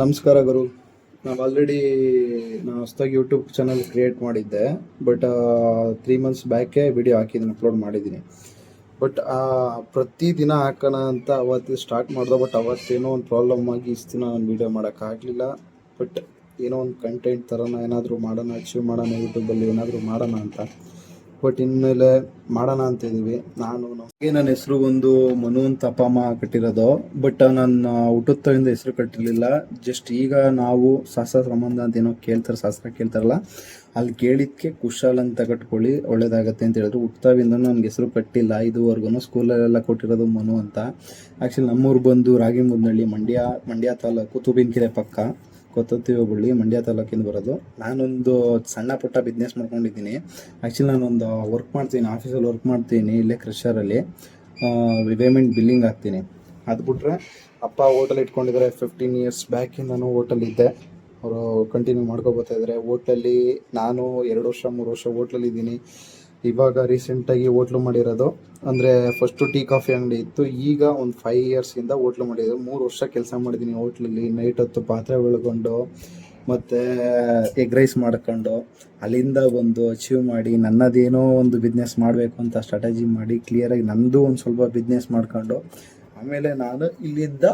ನಮಸ್ಕಾರ ಗುರು. ನಾವು ಆಲ್ರೆಡಿ ಹೊಸದಾಗಿ ಯೂಟ್ಯೂಬ್ ಚಾನಲ್ ಕ್ರಿಯೇಟ್ ಮಾಡಿದ್ದೆ. ಬಟ್ 3 ಮಂತ್ಸ್ ಬ್ಯಾಕೆ ವಿಡಿಯೋ ಹಾಕಿದ್ದೀನಿ, ಅಪ್ಲೋಡ್ ಮಾಡಿದ್ದೀನಿ. ಬಟ್ ಪ್ರತಿದಿನ ಹಾಕೋಣ ಅಂತ ಅವತ್ತು ಸ್ಟಾರ್ಟ್ ಮಾಡಿದೆ. ಬಟ್ ಅವತ್ತೇನೋ ಒಂದು ಪ್ರಾಬ್ಲಮ್ ಆಗಿ ಇಷ್ಟು ದಿನ ನಾನು ವೀಡಿಯೋ ಮಾಡೋಕ್ಕಾಗಲಿಲ್ಲ. ಬಟ್ ಏನೋ ಒಂದು ಕಂಟೆಂಟ್ ಥರನ ಏನಾದರೂ ಮಾಡೋಣ, ಅಚೀವ್ ಮಾಡೋಣ, ಯೂಟ್ಯೂಬಲ್ಲಿ ಏನಾದರೂ ಮಾಡೋಣ ಅಂತ. ಬಟ್ ಇನ್ಮೇಲೆ ಮಾಡೋಣ ಅಂತಿದ್ದೀವಿ. ನನ್ನ ಹೆಸರು ಒಂದು ಮನು ಅಂತ ಅಪ್ಪ ಅಮ್ಮ ಕಟ್ಟಿರೋದು. ಬಟ್ ನನ್ನ ಹುಟ್ಟುತ್ತವಿಂದ ಹೆಸರು ಕಟ್ಟಿರಲಿಲ್ಲ. ಜಸ್ಟ್ ಈಗ ನಾವು ಶಾಸ್ತ್ರ ಸಂಬಂಧ ಅಂತ ಏನೋ ಕೇಳ್ತಾರೆ, ಶಾಸ್ತ್ರ ಕೇಳ್ತಾರಲ್ಲ, ಅಲ್ಲಿ ಕೇಳಿದ್ಕೆ ಕುಶಾಲ್ ಅಂತ ಕಟ್ಕೊಳ್ಳಿ ಒಳ್ಳೇದಾಗತ್ತೆ ಅಂತ ಹೇಳಿದ್ರು. ಹುಟ್ಟುತ್ತವಿಂದ ನನಗೆ ಹೆಸರು ಕಟ್ಟಿಲ್ಲ ಇದುವರೆಗೂ. ಸ್ಕೂಲಲ್ಲೆಲ್ಲ ಕೊಟ್ಟಿರೋದು ಮನು ಅಂತ. ಆ್ಯಕ್ಚುಲಿ ನಮ್ಮೂರು ಬಂದು ರಾಗಿಮುದ್ನಹಳ್ಳಿ, ಮಂಡ್ಯ ತಾಲೂಕು, ತೂಬಿನಕೆರೆ ಪಕ್ಕ, ಕೊತ್ತತ್ತಿ ಹೋಬಳಿ, ಮಂಡ್ಯ ತಾಲೂಕಿಂದ ಬರೋದು. ನಾನೊಂದು ಸಣ್ಣ ಪುಟ್ಟ ಬಿಸ್ನೆಸ್ ಮಾಡ್ಕೊಂಡಿದ್ದೀನಿ. ಆ್ಯಕ್ಚುಲಿ ನಾನೊಂದು ವರ್ಕ್ ಮಾಡ್ತೀನಿ, ಆಫೀಸಲ್ಲಿ ವರ್ಕ್ ಮಾಡ್ತೀನಿ, ಇಲ್ಲೇ ಕ್ರಷರಲ್ಲಿ ಪೇಮೆಂಟ್ ಬಿಲ್ಲಿಂಗ್ ಹಾಕ್ತೀನಿ. ಅದು ಬಿಟ್ರೆ ಅಪ್ಪ ಹೋಟೆಲ್ ಇಟ್ಕೊಂಡಿದ್ದಾರೆ. 15 ಇಯರ್ಸ್ ಬ್ಯಾಕಿಂದನೂ ಹೋಟೆಲಿದ್ದೆ. ಅವರು ಕಂಟಿನ್ಯೂ ಮಾಡ್ಕೊಬೋತಾ ಇದ್ದಾರೆ ಹೋಟ್ಲಲ್ಲಿ. ನಾನು 2 ವರ್ಷ 3 ವರ್ಷ ಹೋಟ್ಲಲ್ಲಿದ್ದೀನಿ. ಇವಾಗ ರೀಸೆಂಟಾಗಿ ಹೋಟ್ಲು ಮಾಡಿರೋದು. ಅಂದರೆ ಫಸ್ಟು ಟೀ ಕಾಫಿ ಅಂಗಡಿ ಇತ್ತು, ಈಗ ಒಂದು 5 ಇಯರ್ಸಿಂದ ಹೋಟ್ಲು ಮಾಡಿರೋದು. 3 ವರ್ಷ ಕೆಲಸ ಮಾಡಿದ್ದೀನಿ ಹೋಟ್ಲಲ್ಲಿ. ನೈಟ್ ಹೊತ್ತು ಪಾತ್ರೆ ಬೆಳ್ಕೊಂಡು ಮತ್ತು ಎಗ್ ರೈಸ್ ಮಾಡ್ಕೊಂಡು ಅಲ್ಲಿಂದ ಒಂದು ಅಚೀವ್ ಮಾಡಿ ನನ್ನದೇನೋ ಒಂದು ಬಿಸ್ನೆಸ್ ಮಾಡಬೇಕು ಅಂತ ಸ್ಟ್ರಾಟಜಿ ಮಾಡಿ ಕ್ಲಿಯರಾಗಿ ನಂದು ಒಂದು ಸ್ವಲ್ಪ ಬಿಸ್ನೆಸ್ ಮಾಡ್ಕೊಂಡು, ಆಮೇಲೆ ನಾನು ಇಲ್ಲಿದ್ದ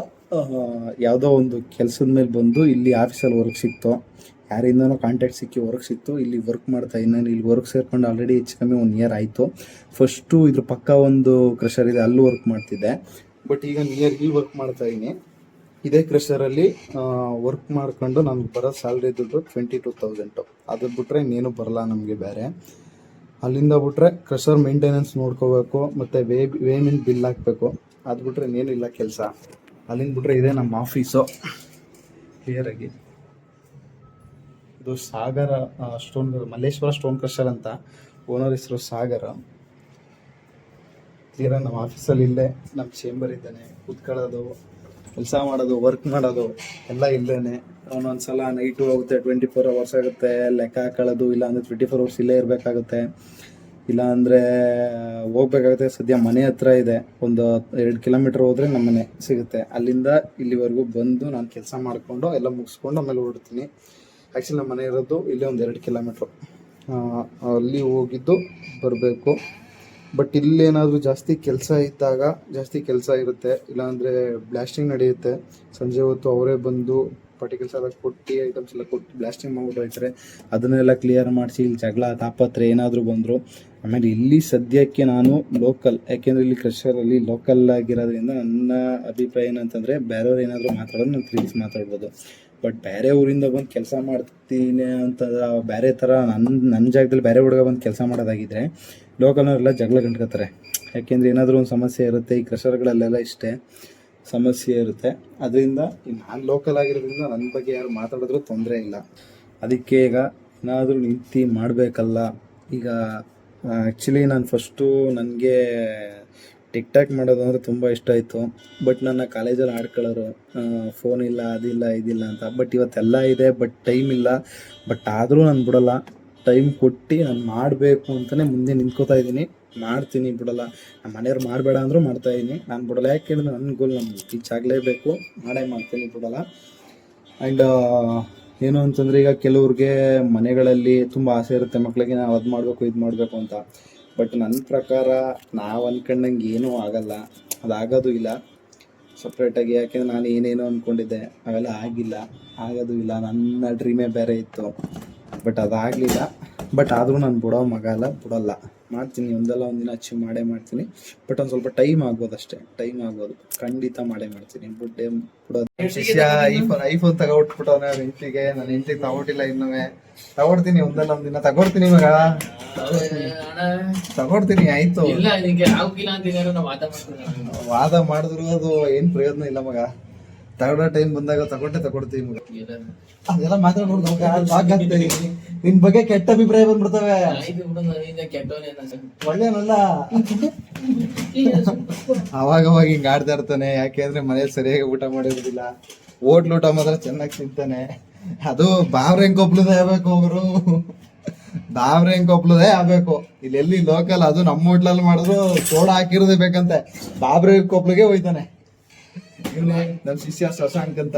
ಯಾವುದೋ ಒಂದು ಕೆಲಸದ ಮೇಲೆ ಬಂದು ಇಲ್ಲಿ ಆಫೀಸಲ್ಲಿ ವರ್ಕ್ ಸಿಕ್ತು. ಯಾರಿಂದನೋ ಕಾಂಟ್ಯಾಕ್ಟ್ ಸಿಕ್ಕಿ ವರ್ಕ್ ಸಿಕ್ತು. ಇಲ್ಲಿ ವರ್ಕ್ ಮಾಡ್ತಾ ಇನ್ನೇನು ಇಲ್ಲಿ ವರ್ಕ್ ಸೇರ್ಕೊಂಡು ಆಲ್ರೆಡಿ ಹೆಚ್ಚು ಕಮ್ಮಿ 1 ಇಯರ್ ಆಯಿತು. ಫಸ್ಟು ಇದ್ರ ಪಕ್ಕ ಒಂದು ಕ್ರಷರ್ ಇದೆ, ಅಲ್ಲೂ ವರ್ಕ್ ಮಾಡ್ತಿದ್ದೆ. ಬಟ್ ಈಗ ನಿಯರ್ ಇಲ್ಲಿ ವರ್ಕ್ ಮಾಡ್ತಾ ಇದ್ದೀನಿ. ಇದೇ ಕ್ರಷರಲ್ಲಿ ವರ್ಕ್ ಮಾಡ್ಕೊಂಡು ನಮ್ಗೆ ಬರೋ ಸ್ಯಾಲ್ರಿ ದುಡ್ಡು 22,000. ಅದು ಬಿಟ್ಟರೆ ಇನ್ನೇನು ಬರಲ್ಲ ನಮಗೆ ಬೇರೆ. ಅಲ್ಲಿಂದ ಬಿಟ್ರೆ ಕ್ರಷರ್ ಮೇಂಟೆನೆನ್ಸ್ ನೋಡ್ಕೋಬೇಕು, ಮತ್ತು ವೇಮೆಂಟ್ ಬಿಲ್ ಹಾಕಬೇಕು. ಅದು ಬಿಟ್ರೆ ಇನ್ನೇನು ಇಲ್ಲ ಕೆಲಸ. ಅಲ್ಲಿಂದ ಬಿಟ್ರೆ ಇದೆ ನಮ್ಮ ಆಫೀಸು. ಕ್ಲಿಯರಾಗಿ ಇದು ಸಾಗರ ಸ್ಟೋನ್, ಮಲ್ಲೇಶ್ವರ ಸ್ಟೋನ್ ಕ್ರಷರ್ ಅಂತ. ಓನರ್ ಹೆಸರು ಸಾಗರ. ಕ್ಲಿಯರಾಗಿ ನಮ್ಮ ಆಫೀಸಲ್ಲಿ ಇಲ್ಲೇ ನಮ್ಮ ಚೇಂಬರ್ ಇದ್ದಾನೆ. ಕೂತ್ಕೊಳ್ಳೋದು, ಕೆಲಸ ಮಾಡೋದು, ವರ್ಕ್ ಮಾಡೋದು ಎಲ್ಲ ಇಲ್ಲೇ. ಒಂದೊಂದ್ಸಲ ನೈಟು ಹೋಗುತ್ತೆ, 24 ಅವರ್ಸ್ ಆಗುತ್ತೆ ಲೆಕ್ಕ ಹಾಕೊಳ್ಳೋದು. ಇಲ್ಲ ಅಂದರೆ 24 ಅವರ್ಸ್ ಇಲ್ಲೇ ಇರಬೇಕಾಗುತ್ತೆ, ಇಲ್ಲ ಅಂದರೆ ಹೋಗ್ಬೇಕಾಗುತ್ತೆ. ಸದ್ಯ ಮನೆ ಹತ್ರ ಇದೆ, ಒಂದು 2 ಕಿಲೋಮೀಟ್ರ್ ಹೋದರೆ ನಮ್ಮ ಮನೆ ಸಿಗುತ್ತೆ. ಅಲ್ಲಿಂದ ಇಲ್ಲಿವರೆಗೂ ಬಂದು ನಾನು ಕೆಲಸ ಮಾಡಿಕೊಂಡು ಎಲ್ಲ ಮುಗಿಸ್ಕೊಂಡು ಆಮೇಲೆ ಹೊರಡ್ತೀನಿ. ಆ್ಯಕ್ಚುಲಿ ನಮ್ಮ ಮನೆ ಇರೋದು ಇಲ್ಲೇ ಒಂದು 2 ಕಿಲೋಮೀಟ್ರು. ಅಲ್ಲಿ ಹೋಗಿದ್ದು ಬರಬೇಕು. ಬಟ್ ಇಲ್ಲೇನಾದರೂ ಜಾಸ್ತಿ ಕೆಲಸ ಇದ್ದಾಗ ಜಾಸ್ತಿ ಕೆಲಸ ಇರುತ್ತೆ, ಇಲ್ಲಾಂದರೆ ಬ್ಲಾಸ್ಟಿಂಗ್ ನಡೆಯುತ್ತೆ. ಸಂಜೆ ಹೊತ್ತು ಅವರೇ ಬಂದು ಪಾರ್ಟಿಕಲ್ಸ್ ಎಲ್ಲ ಕೊಟ್ಟು, ಐಟಮ್ಸ್ ಎಲ್ಲ ಕೊಟ್ಟು ಬ್ಲಾಸ್ಟಿಂಗ್ ಮಾಡ್ಬಿಟ್ಟು ಹೋಗ್ತಾರೆ. ಅದನ್ನೆಲ್ಲ ಕ್ಲಿಯರ್ ಮಾಡಿಸಿ ಇಲ್ಲಿ ಜಗಳ ತಾಪತ್ರೆ ಏನಾದರೂ ಬಂದರು. ಆಮೇಲೆ ಇಲ್ಲಿ ಸದ್ಯಕ್ಕೆ ನಾನು ಲೋಕಲ್, ಯಾಕೆಂದರೆ ಇಲ್ಲಿ ಕ್ರಷರಲ್ಲಿ ಲೋಕಲ್ ಆಗಿರೋದ್ರಿಂದ ನನ್ನ ಅಭಿಪ್ರಾಯ ಏನಂತಂದರೆ, ಬೇರೆಯವ್ರು ಏನಾದರೂ ಮಾತಾಡೋದು ನಾನು ತಿಳಿಸಿ ಮಾತಾಡ್ಬೋದು. ಬಟ್ ಬೇರೆ ಊರಿಂದ ಬಂದು ಕೆಲಸ ಮಾಡ್ತೀನಿ ಅಂತ ಬೇರೆ ಥರ ನನ್ನ ಜಾಗದಲ್ಲಿ ಬೇರೆ ಹುಡುಗ ಬಂದು ಕೆಲಸ ಮಾಡೋದಾಗಿದ್ದರೆ ಲೋಕಲ್ನವರೆಲ್ಲ ಜಗಳ ಗಂಟ್ಕೋತಾರೆ. ಯಾಕೆಂದರೆ ಏನಾದರೂ ಒಂದು ಸಮಸ್ಯೆ ಇರುತ್ತೆ. ಈ ಕ್ರಷರ್ಗಳಲ್ಲೆಲ್ಲ ಇಷ್ಟೇ ಸಮಸ್ಯೆ ಇರುತ್ತೆ. ಅದರಿಂದ ನಾನು ಲೋಕಲ್ ಆಗಿರೋದ್ರಿಂದ ನನ್ನ ಬಗ್ಗೆ ಯಾರು ಮಾತಾಡಿದ್ರೂ ತೊಂದರೆ ಇಲ್ಲ. ಅದಕ್ಕೆ ಈಗ ಏನಾದರೂ ನಿಂತು ಮಾಡಬೇಕಲ್ಲ. ಈಗ ಆ್ಯಕ್ಚುಲಿ ನಾನು ಫಸ್ಟು ನನಗೆ ಟಿಕ್ ಟಾಕ್ ಮಾಡೋದು ಅಂದರೆ ತುಂಬ ಇಷ್ಟ ಆಯಿತು. ಬಟ್ ನನ್ನ ಕಾಲೇಜಲ್ಲಿ ಆಡ್ಕೊಳ್ಳೋರು ಫೋನ್ ಇಲ್ಲ, ಅದಿಲ್ಲ, ಇದಿಲ್ಲ ಅಂತ. ಬಟ್ ಇವತ್ತೆಲ್ಲ ಇದೆ, ಬಟ್ ಟೈಮ್ ಇಲ್ಲ. ಬಟ್ ಆದರೂ ನಾನು ಬಿಡೋಲ್ಲ. ಟೈಮ್ ಕೊಟ್ಟು ನಾನು ಮಾಡಬೇಕು ಅಂತಲೇ ಮುಂದೆ ನಿಂತ್ಕೋತಾ ಇದ್ದೀನಿ. ಮಾಡ್ತೀನಿ, ಬಿಡೋಲ್ಲ. ನಮ್ಮ ಮನೆಯವ್ರು ಮಾಡಬೇಡ ಅಂದರೂ ಮಾಡ್ತಾಯಿದ್ದೀನಿ, ನಾನು ಬಿಡೋಲ್ಲ. ಯಾಕೆ ಹೇಳಿದ್ರೆ ನನ್ನ ಗೋಲ್ ನಾನು ರೀಚ್ ಆಗಲೇಬೇಕು, ಮಾಡೇ ಮಾಡ್ತೀನಿ, ಬಿಡೋಲ್ಲ. ಆ್ಯಂಡ್ ಏನು ಅಂತಂದರೆ, ಈಗ ಕೆಲವ್ರಿಗೆ ಮನೆಗಳಲ್ಲಿ ತುಂಬ ಆಸೆ ಇರುತ್ತೆ ಮಕ್ಕಳಿಗೆ, ನಾವು ಅದು ಮಾಡಬೇಕು ಇದು ಮಾಡಬೇಕು ಅಂತ. ಬಟ್ ನನ್ನ ಪ್ರಕಾರ ನಾವು ಅಂದ್ಕೊಂಡಂಗೆ ಏನೂ ಆಗಲ್ಲ, ಅದಾಗೋದು ಇಲ್ಲ ಸಪ್ರೇಟಾಗಿ. ಯಾಕೆಂದರೆ ನಾನು ಏನೇನೋ ಅಂದ್ಕೊಂಡಿದ್ದೆ ಅವೆಲ್ಲ ಆಗೋದು ಇಲ್ಲ. ನನ್ನ ಡ್ರೀಮೇ ಬೇರೆ ಇತ್ತು, ಬಟ್ ಅದಾಗಲಿಲ್ಲ. ಬಟ್ ಆದರೂ ನಾನು ಬಿಡೋಲ್ಲ, ಮಾಡ್ತೀನಿ. ಒಂದಲ್ಲ ಒಂದಿನ ಅಚೀವ್ ಮಾಡೇ ಮಾಡ್ತೀನಿ. ಬಟ್ ಒಂದು ಸ್ವಲ್ಪ ಟೈಮ್ ಆಗ್ಬೋದು ಅಷ್ಟೇ, ಖಂಡಿತ ಮಾಡೇ ಮಾಡ್ತೀನಿ. ಬಿಡೋದು ಶಿಷ್ಯ ಐಫೋನ್ ತಗೊಟ್ಬಿಟ್ಟವನೇ ನನ್ನ ಹೆಂಡತಿಗೆ. ನನ್ನ ಹೆಂಡತಿಗೆ ತಗೊಟ್ಟಿಲ್ಲ ಇನ್ನೂ. ತಗೊಡ್ತೀನಿ, ಒಂದಲ್ಲ ಒಂದಿನ ತಗೊಡ್ತೀನಿ ಮಗ, ತಗೊಡ್ತೀನಿ. ಆಯ್ತು, ವಾದ ಮಾಡಿದ್ರು ಅದು ಏನು ಪ್ರಯೋಜನ ಇಲ್ಲ ಮಗ. ತಗೊಳ್ಳೋ ಟೈಮ್ ಬಂದಾಗ ತಗೊಡ್ತೀವಿ ಮಗ. ಅದೆಲ್ಲ ಮಾತಾಡೋದು ನಿನ್ ಬಗ್ಗೆ ಕೆಟ್ಟ ಅಭಿಪ್ರಾಯ ಬಂದ್ಬಿಡ್ತವೆ. ಒಳ್ಳೇನಲ್ಲ ಅವಾಗ ಹಿಂಗ್ ಆಡ್ತಾ ಇರ್ತಾನೆ. ಯಾಕೆಂದ್ರೆ ಮನೇಲಿ ಸರಿಯಾಗಿ ಊಟ ಮಾಡಿರೋದಿಲ್ಲ. ಹೋಟ್ಲ್ ಊಟ ಮಾತ್ರ ಚೆನ್ನಾಗಿ ತಿಂತಾನೆ. ಅದು ಬಾವ್ರೆಂಗ್ ಕೊಪ್ಲದೇ ಆಗ್ಬೇಕು, ಅವರು ಬಾವ್ರೆಂಗ್ ಕೊಪ್ಲದೇ ಆಗ್ಬೇಕು. ಇಲ್ಲೆಲ್ಲಿ ಲೋಕಲ್, ಅದು ನಮ್ಮ ಹೋಟ್ಲಲ್ಲಿ ಮಾಡಿದ್ರು ಸೋಡಾ ಹಾಕಿರೋದೇ ಬೇಕಂತೆ. ಬಾಬ್ರೆ ಕೊಪ್ಲಿಗೆ ಹೋಯ್ತಾನೆ. ಇವನೇ ನಮ್ ಶಿಷ್ಯ ಶಶಾಂಕ್ ಅಂತ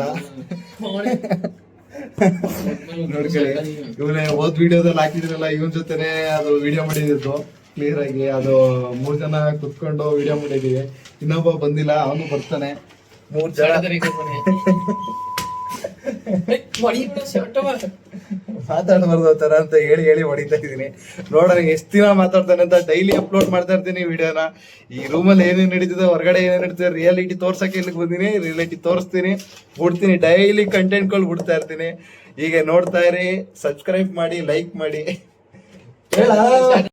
ನೋಡ್ಕೊಳ್ಳಿ. ಇವನೇ ಓದ್ ವಿಡಿಯೋದಲ್ಲಿ ಹಾಕಿದ್ರಲ್ಲ ಇವನ್ ಜೊತೆನೆ ಅದು ವಿಡಿಯೋ ಮಾಡಿದ್ದು ಕ್ಲಿಯರ್ ಆಗಿ. ಅದು 3 ಜನ ಕುತ್ಕೊಂಡು ವಿಡಿಯೋ ಮಾಡಿದೀವಿ. ಇನ್ನೊಬ್ಬ ಬಂದಿಲ್ಲ, ಅವನು ಬರ್ತಾನೆ. 3 ಜನ ಮಾತಾಡಬಾರ್ದು ತರ ಅಂತ ಹೇಳಿ ಹೊಡಿತಾ ಇದೀನಿ. ನೋಡೋಣ ಎಷ್ಟ್ ದಿನ ಮಾತಾಡ್ತಾನೆ ಅಂತ. ಡೈಲಿ ಅಪ್ಲೋಡ್ ಮಾಡ್ತಾ ಇರ್ತೀನಿ ವಿಡಿಯೋನ. ಈ ರೂಮಲ್ಲಿ ಏನೇನ್ ನಡೀತಿದೆ, ಹೊರಗಡೆ ಏನೇನ್ ನಡೀತಿದೆ, ರಿಯಾಲಿಟಿ ತೋರ್ಸಕ್ಕೆ ಇಲ್ಲಿಗೆ ಬಂದಿನಿ. ರಿಯಾಲಿಟಿ ತೋರಿಸ್ತೀನಿ, ಬಿಡ್ತೀನಿ. ಡೈಲಿ ಕಂಟೆಂಟ್ಗಳು ಬಿಡ್ತಾ ಇರ್ತೀನಿ. ಹೀಗೆ ನೋಡ್ತಾ ಇರಿ, ಸಬ್ಸ್ಕ್ರೈಬ್ ಮಾಡಿ, ಲೈಕ್ ಮಾಡಿ. ಹೇಳ